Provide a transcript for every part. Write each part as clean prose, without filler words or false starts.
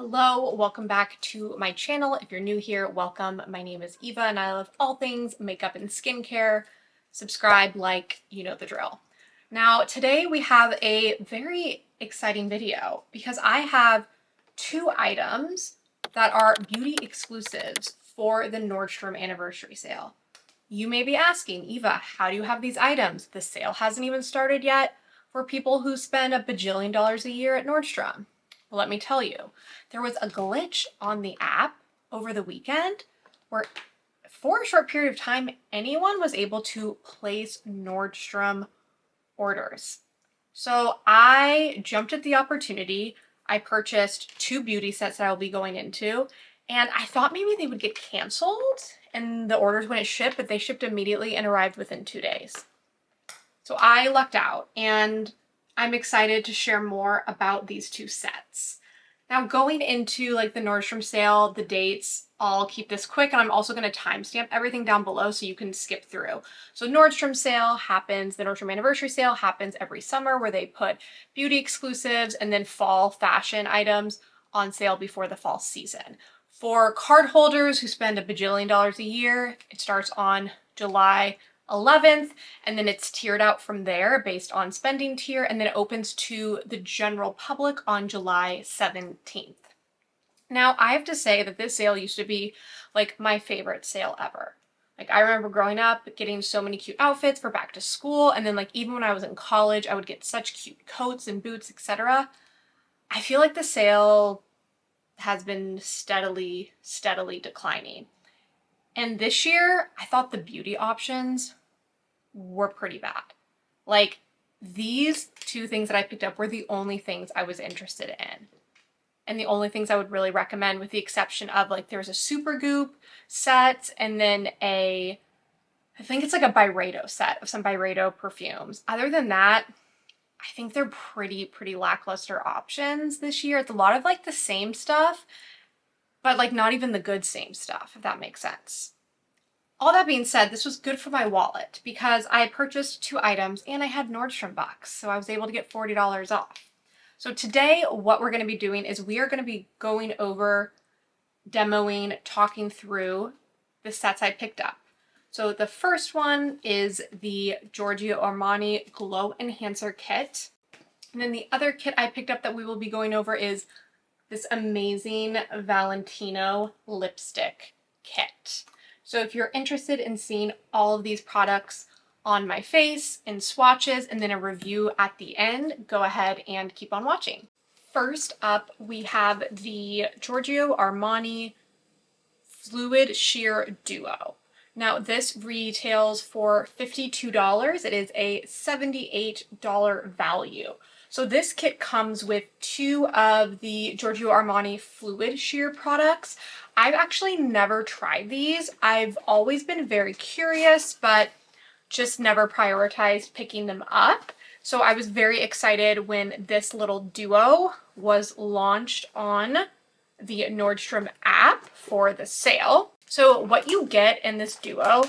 Hello, welcome back to my channel. If you're new here, welcome. My name is Eva and I love all things makeup and skincare. Subscribe, like, you know the drill. Now, today we have a very exciting video because I have two items that are beauty exclusives for the Nordstrom Anniversary Sale. You may be asking, Eva, how do you have these items? The sale hasn't even started yet for people who spend a bajillion dollars a year at Nordstrom. Well, let me tell you, there was a glitch on the app over the weekend where for a short period of time, anyone was able to place Nordstrom orders. So I jumped at the opportunity. I purchased two beauty sets that I'll be going into, and I thought maybe they would get canceled and the orders wouldn't ship, but they shipped immediately and arrived within 2 days. So I lucked out, and I'm excited to share more about these two sets. Now, going into like the Nordstrom sale, the dates, I'll keep this quick, and I'm also going to timestamp everything down below so you can skip through. So Nordstrom sale happens, the Nordstrom Anniversary Sale happens every summer where they put beauty exclusives and then fall fashion items on sale before the fall season. For card holders who spend a bajillion dollars a year, it starts on July 11th, and then it's tiered out from there based on spending tier, and then it opens to the general public on July 17th. Now, I have to say that this sale used to be like my favorite sale ever. Like, I remember growing up getting so many cute outfits for back to school, and then like even when I was in college, I would get such cute coats and boots, etc. I feel like the sale has been steadily declining. And this year, I thought the beauty options were pretty bad. Like, these two things that I picked up were the only things I was interested in. And the only things I would really recommend, with the exception of like there's a Supergoop set and then I think it's like a Byredo set of some Byredo perfumes. Other than that, I think they're pretty lackluster options this year. It's a lot of like the same stuff, but like not even the good same stuff, if that makes sense. All that being said, this was good for my wallet because I purchased two items and I had Nordstrom bucks, so I was able to get $40 off. So today, what we're going to be doing is we are going to be going over, demoing, talking through the sets I picked up. So the first one is the Giorgio Armani Glow Enhancer Kit. And then the other kit I picked up that we will be going over is this amazing Valentino lipstick kit. So if you're interested in seeing all of these products on my face in swatches and then a review at the end, go ahead and keep on watching. First up, we have the Giorgio Armani Fluid Sheer Duo. Now this retails for $52. It is a $78 value. So this kit comes with two of the Giorgio Armani Fluid Sheer products. I've actually never tried these. I've always been very curious, but just never prioritized picking them up. So I was very excited when this little duo was launched on the Nordstrom app for the sale. So what you get in this duo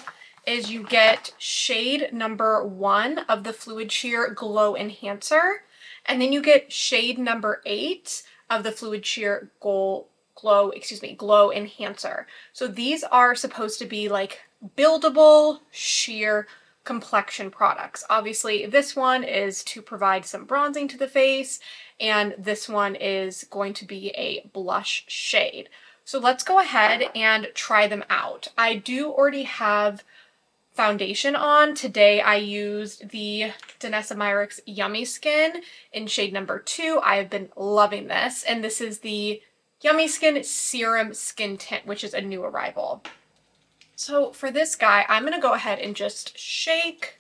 is you get shade number 1 of the Fluid Sheer Glow Enhancer, and then you get shade number 8 of the Fluid Sheer Glow Enhancer. So these are supposed to be like buildable sheer complexion products. Obviously, this one is to provide some bronzing to the face, and this one is going to be a blush shade. So let's go ahead and try them out. I do already have foundation on. Today I used the Danessa Myricks Yummy Skin in shade number 2. I have been loving this, and this is the Yummy Skin Serum Skin Tint, which is a new arrival. So for this guy, I'm going to go ahead and just shake.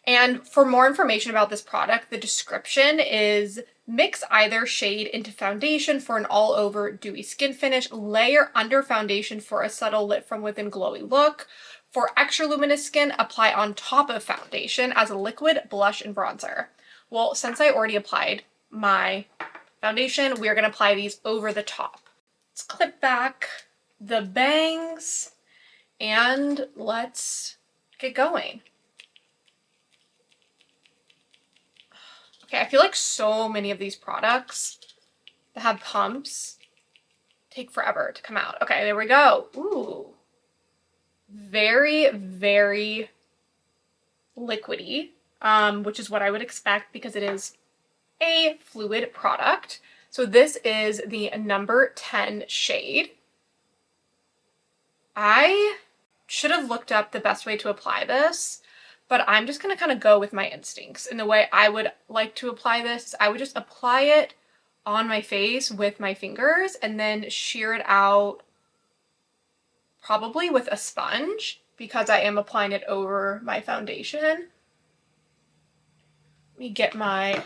And for more information about this product, the description is mix either shade into foundation for an all-over dewy skin finish, layer under foundation for a subtle lit from within glowy look. For extra luminous skin, apply on top of foundation as a liquid blush and bronzer. Well, since I already applied my foundation, we are going to apply these over the top. Let's clip back the bangs and let's get going. Okay, I feel like so many of these products that have pumps take forever to come out. Okay, there we go. Ooh. Very, very liquidy, which is what I would expect because it is a fluid product. So this is the number 10 shade. I should have looked up the best way to apply this, but I'm just gonna kind of go with my instincts. And the way I would like to apply this is I would just apply it on my face with my fingers and then shear it out probably with a sponge because I am applying it over my foundation. Let me get my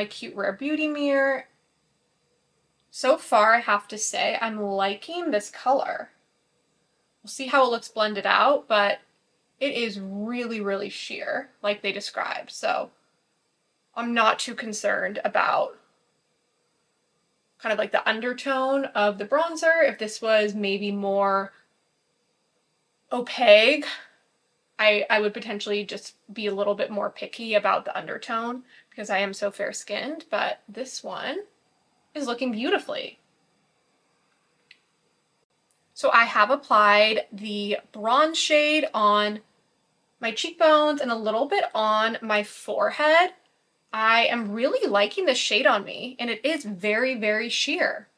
cute Rare Beauty mirror. So far, I have to say, I'm liking this color. We'll see how it looks blended out, but it is really, really sheer, like they described. So I'm not too concerned about kind of like the undertone of the bronzer. If this was maybe more opaque, I would potentially just be a little bit more picky about the undertone because I am so fair-skinned, but this one is looking beautifully. So I have applied the bronze shade on my cheekbones and a little bit on my forehead. I am really liking this shade on me, and it is very, very sheer,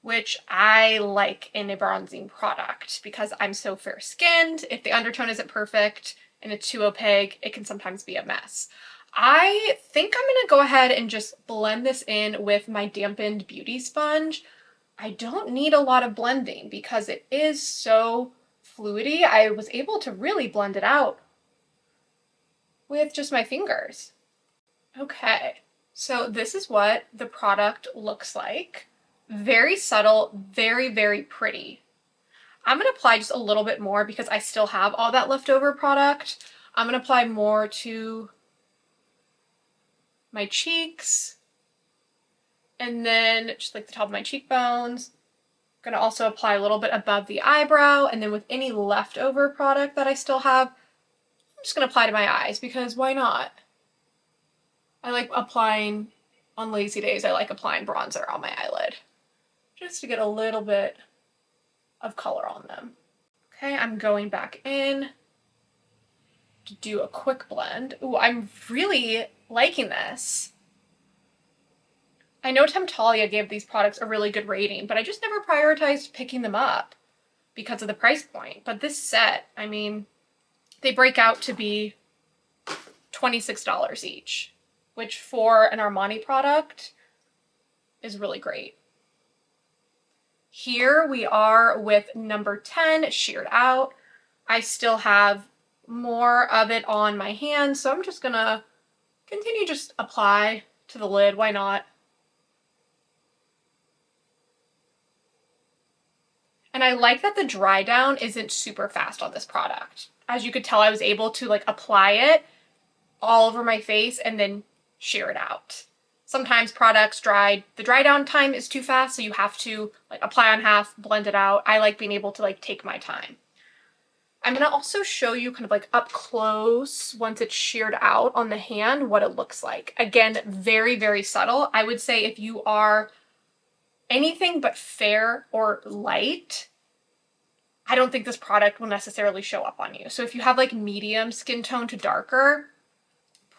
which I like in a bronzing product because I'm so fair-skinned. If the undertone isn't perfect and it's too opaque, it can sometimes be a mess. I think I'm gonna go ahead and just blend this in with my dampened beauty sponge. I don't need a lot of blending because it is so fluidy. I was able to really blend it out with just my fingers. Okay, so this is what the product looks like. Very subtle, very, very pretty. I'm gonna apply just a little bit more because I still have all that leftover product. I'm gonna apply more to my cheeks and then just like the top of my cheekbones. I'm gonna also apply a little bit above the eyebrow, and then with any leftover product that I still have, I'm just gonna apply to my eyes because why not? I like applying, on lazy days, I like applying bronzer on my eyelid just to get a little bit of color on them. Okay, I'm going back in to do a quick blend. Ooh, I'm really liking this. I know Temptalia gave these products a really good rating, but I just never prioritized picking them up because of the price point. But this set, I mean, they break out to be $26 each, which for an Armani product is really great. Here we are with number 10 sheared out. I still have more of it on my hand, so I'm just gonna continue just apply to the lid. Why not? And I like that the dry down isn't super fast on this product. As you could tell, I was able to like apply it all over my face and then shear it out. Sometimes products the dry down time is too fast, so you have to like apply on half, blend it out. I like being able to like take my time. I'm gonna also show you kind of like up close, once it's sheared out on the hand, what it looks like. Again, very, very subtle. I would say if you are anything but fair or light, I don't think this product will necessarily show up on you. So if you have like medium skin tone to darker,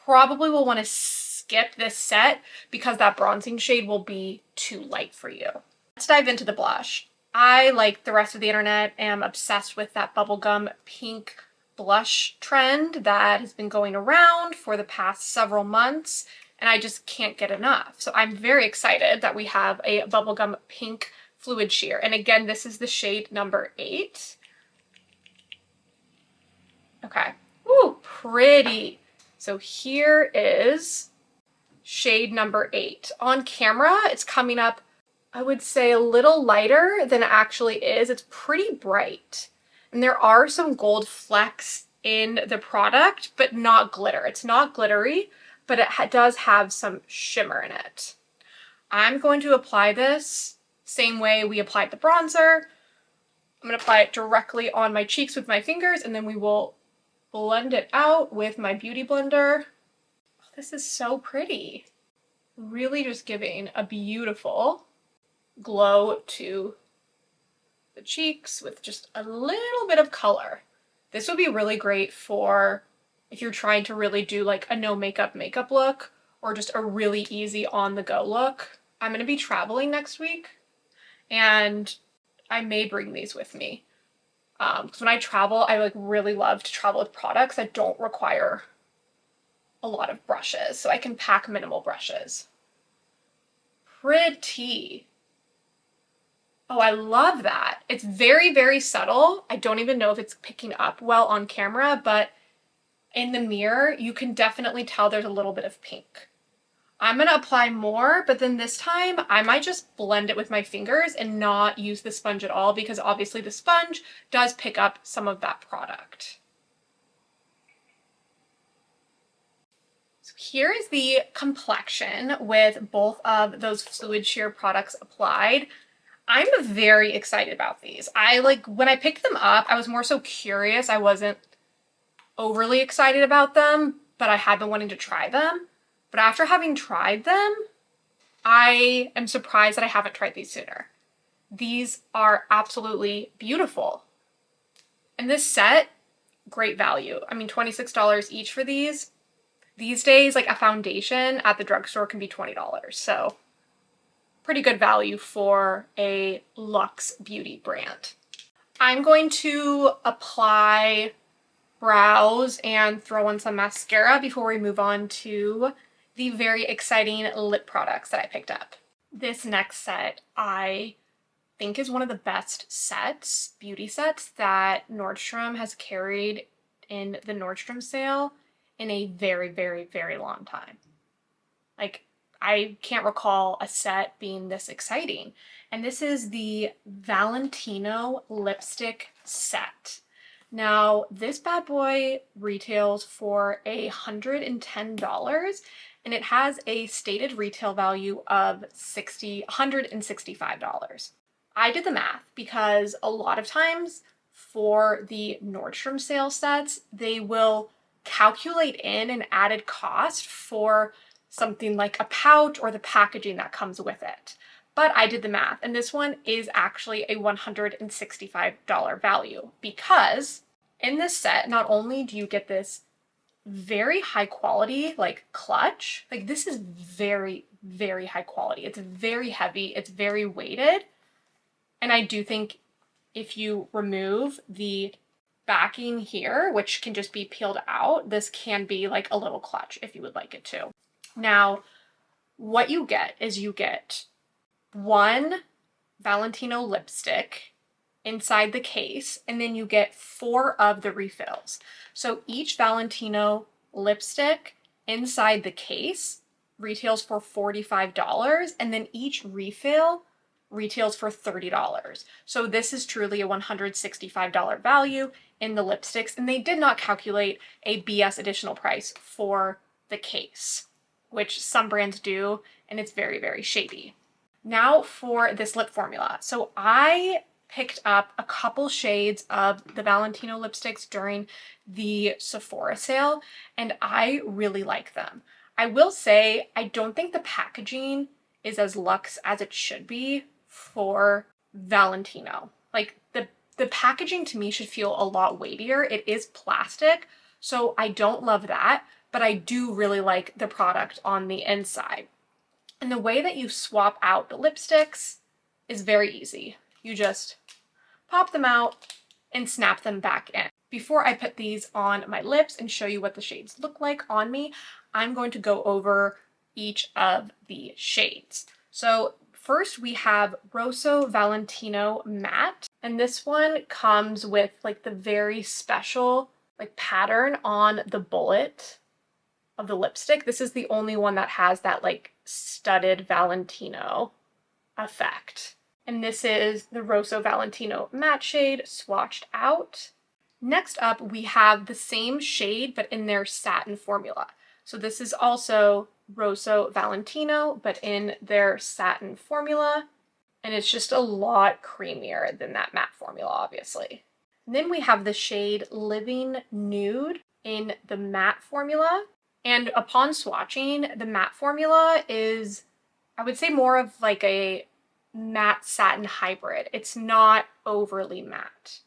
probably will want to skip this set because that bronzing shade will be too light for you. Let's dive into the blush. I, like the rest of the internet, am obsessed with that bubblegum pink blush trend that has been going around for the past several months, and I just can't get enough. So I'm very excited that we have a bubblegum pink fluid sheer. And again, this is the shade number 8. Okay. Ooh, pretty. So here is shade number 8. On camera, it's coming up, I would say, a little lighter than it actually is. It's pretty bright. And there are some gold flecks in the product, but not glitter. It's not glittery, but it does have some shimmer in it. I'm going to apply this same way we applied the bronzer. I'm going to apply it directly on my cheeks with my fingers, and then we will blend it out with my beauty blender. Oh, this is so pretty. Really just giving a beautiful glow to the cheeks with just a little bit of color. This would be really great for if you're trying to really do like a no makeup look or just a really easy on the go look. I'm going to be traveling next week and I may bring these with me. Because when I travel, I like really love to travel with products that don't require a lot of brushes, so I can pack minimal brushes. Pretty. Oh, I love that. It's very, very subtle. I don't even know if it's picking up well on camera, but in the mirror, you can definitely tell there's a little bit of pink. I'm going to apply more, but then this time I might just blend it with my fingers and not use the sponge at all because obviously the sponge does pick up some of that product. So here is the complexion with both of those fluid sheer products applied. I'm very excited about these. When I picked them up, I was more so curious. I wasn't overly excited about them, but I had been wanting to try them. But after having tried them, I am surprised that I haven't tried these sooner. These are absolutely beautiful. And this set, great value. I mean, $26 each for these. These days, like a foundation at the drugstore can be $20. So pretty good value for a luxe beauty brand. I'm going to apply brows and throw on some mascara before we move on to the very exciting lip products that I picked up. This next set I think is one of the best sets, beauty sets, that Nordstrom has carried in the Nordstrom sale in a very, very, very long time. Like, I can't recall a set being this exciting. And this is the Valentino lipstick set. Now, this bad boy retails for $110, and it has a stated retail value of $165. I did the math because a lot of times for the Nordstrom sale sets, they will calculate in an added cost for something like a pouch or the packaging that comes with it. But I did the math, and this one is actually a $165 value because in this set, not only do you get this very high quality, like clutch, like this is very, very high quality. It's very heavy, it's very weighted. And I do think if you remove the backing here, which can just be peeled out, this can be like a little clutch if you would like it to. Now, what you get is you get one Valentino lipstick inside the case, and then you get 4 of the refills. So each Valentino lipstick inside the case retails for $45, and then each refill retails for $30. So this is truly a $165 value in the lipsticks, and they did not calculate a BS additional price for the case, which some brands do, and it's very, very shady. Now for this lip formula. So I picked up a couple shades of the Valentino lipsticks during the Sephora sale, and I really like them. I will say, I don't think the packaging is as luxe as it should be for Valentino. Like the packaging to me should feel a lot weightier. It is plastic, so I don't love that, but I do really like the product on the inside. And the way that you swap out the lipsticks is very easy. You just pop them out and snap them back in. Before I put these on my lips and show you what the shades look like on me, I'm going to go over each of the shades. So first we have Rosso Valentino Matte, and this one comes with like the very special like pattern on the bullet of the lipstick. This is the only one that has that like studded Valentino effect. And this is the Rosso Valentino Matte shade swatched out. Next up, we have the same shade, but in their satin formula. So this is also Rosso Valentino, but in their satin formula. And it's just a lot creamier than that matte formula, obviously. And then we have the shade Living Nude in the matte formula. And upon swatching, the matte formula is, I would say, more of like a matte satin hybrid. It's not overly matte.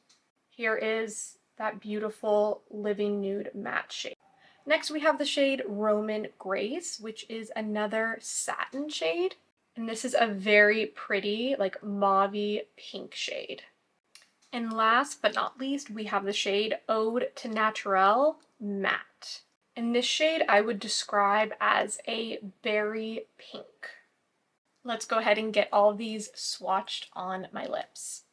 Here is that beautiful living nude matte shade. Next we have the shade Roman Grace, which is another satin shade. And this is a very pretty, like mauve-y pink shade. And last but not least, we have the shade Ode to Naturel Matte. And this shade I would describe as a berry pink. Let's go ahead and get all of these swatched on my lips.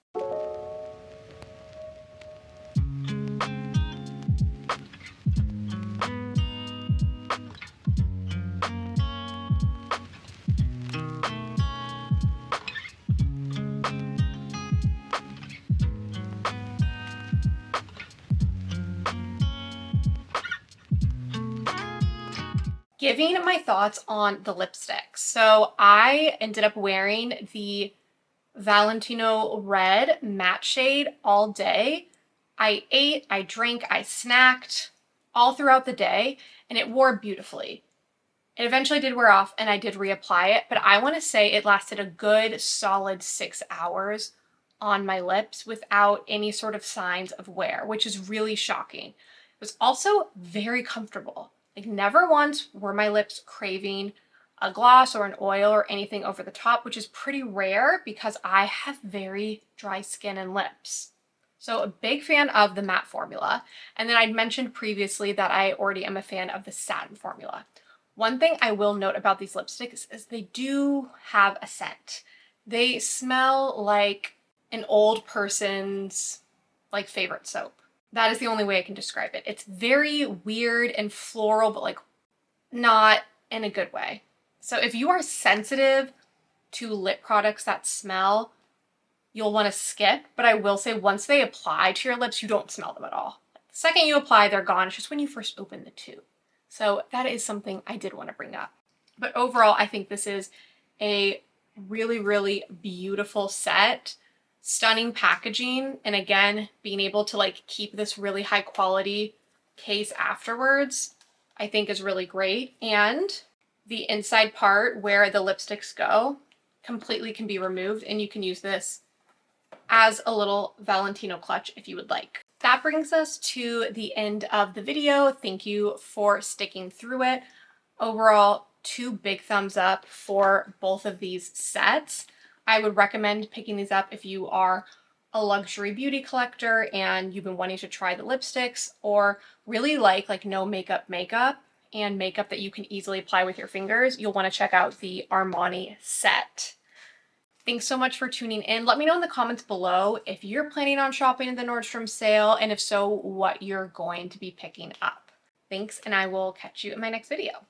Giving my thoughts on the lipsticks. So I ended up wearing the Valentino red matte shade all day. I ate, I drank, I snacked all throughout the day, and it wore beautifully. It eventually did wear off and I did reapply it, but I want to say it lasted a good solid 6 hours on my lips without any sort of signs of wear, which is really shocking. It was also very comfortable. Like never once were my lips craving a gloss or an oil or anything over the top, which is pretty rare because I have very dry skin and lips. So a big fan of the matte formula. And then I'd mentioned previously that I already am a fan of the satin formula. One thing I will note about these lipsticks is they do have a scent. They smell like an old person's like favorite soap. That is the only way I can describe it. It's very weird and floral, but like not in a good way. So if you are sensitive to lip products that smell, you'll want to skip. But I will say once they apply to your lips, you don't smell them at all. The second you apply, they're gone. It's just when you first open the tube. So that is something I did want to bring up. But overall, I think this is a really, really beautiful set. Stunning packaging, and again, being able to like keep this really high quality case afterwards, I think is really great. And the inside part where the lipsticks go completely can be removed, and you can use this as a little Valentino clutch if you would like. That brings us to the end of the video. Thank you for sticking through it. Overall, 2 big thumbs up for both of these sets. I would recommend picking these up if you are a luxury beauty collector and you've been wanting to try the lipsticks or really like no makeup and makeup that you can easily apply with your fingers. You'll want to check out the Armani set. Thanks so much for tuning in. Let me know in the comments below if you're planning on shopping at the Nordstrom sale, and if so, what you're going to be picking up. Thanks, and I will catch you in my next video.